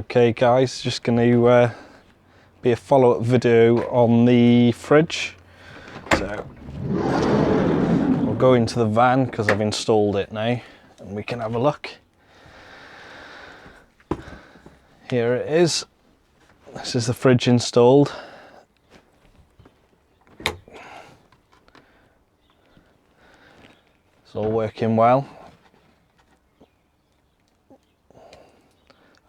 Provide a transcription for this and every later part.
Okay guys, just going to be a follow-up video on the fridge. So we'll go into the van because I've installed it now and we can have a look. Here it is. This is the fridge installed. It's all working well.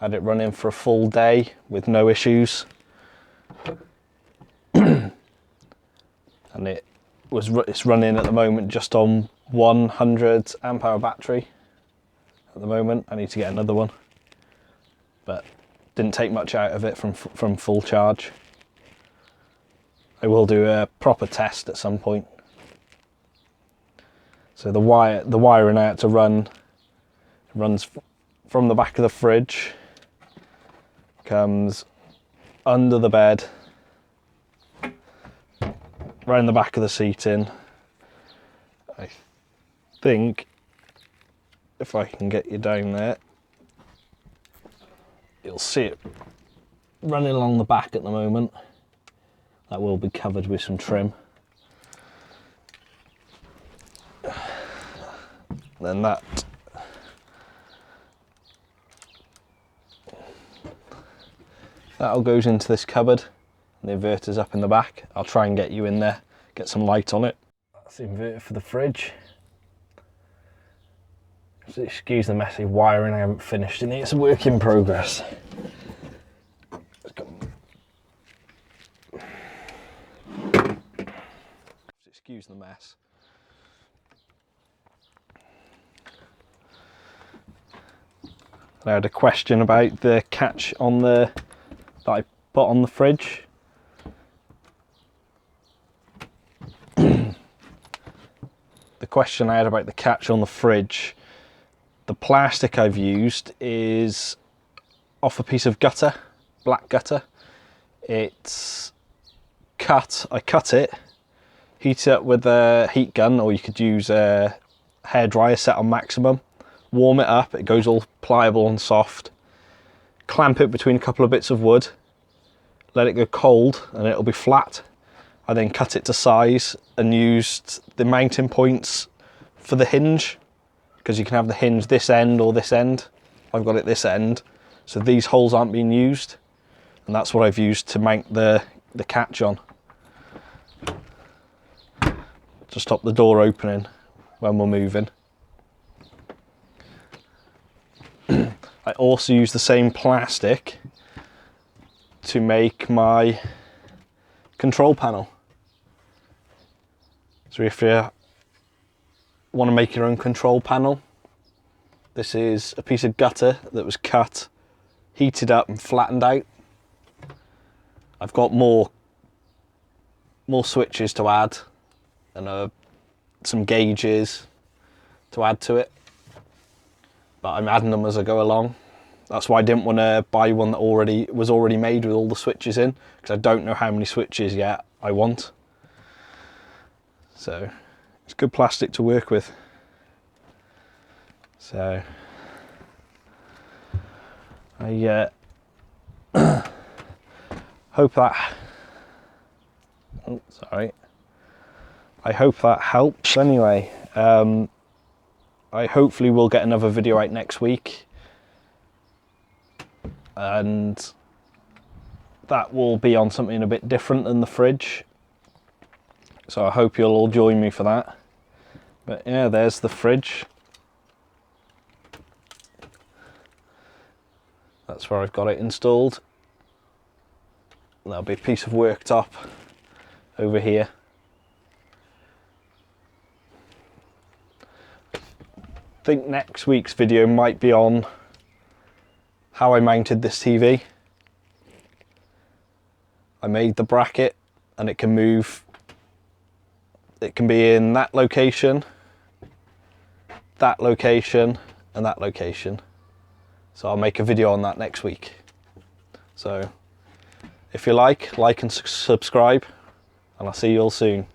Had it running for a full day with no issues. And it's running at the moment just on 100 amp hour battery at the moment. I need to get another one, but didn't take much out of it from full charge. I will do a proper test at some point. So the wiring I had to runs from the back of the fridge, comes under the bed, round the back of the seating. I think if I can get you down there, you'll see it running along the back at the moment. That will be covered with some trim. Then that all goes into this cupboard, and the inverter's up in the back. I'll try and get you in there, get some light on it. That's the inverter for the fridge. So excuse the messy wiring, I haven't finished in it. It's a work in progress. Excuse the mess. I had a question about the catch on that I put on the fridge. The question I had about the catch on the fridge, the plastic I've used is off a piece of gutter, black gutter. It's cut, I cut it, heat it up with a heat gun, or you could use a hairdryer set on maximum, warm it up, it goes all pliable and soft, clamp it between a couple of bits of wood, let it go cold and it'll be flat. I then cut it to size and used the mounting points for the hinge, because you can have the hinge this end or this end. I've got it this end, so these holes aren't being used, and that's what I've used to mount the catch on, to stop the door opening when we're moving. I also use the same plastic to make my control panel. So if you want to make your own control panel, this is a piece of gutter that was cut, heated up and flattened out. I've got more switches to add and some gauges to add to it, but I'm adding them as I go along. That's why I didn't want to buy one that was already made with all the switches in, because I don't know how many switches yet I want. So it's good plastic to work with. So I hope that, I hope that helps. Anyway, I hopefully will get another video out next week, and that will be on something a bit different than the fridge. So I hope you'll all join me for that. But yeah, there's the fridge. That's where I've got it installed. There'll be a piece of worktop over here. I think next week's video might be on how I mounted this TV. I made the bracket and it can move. It can be in that location, and that location. So I'll make a video on that next week. So if you like and subscribe, and I'll see you all soon.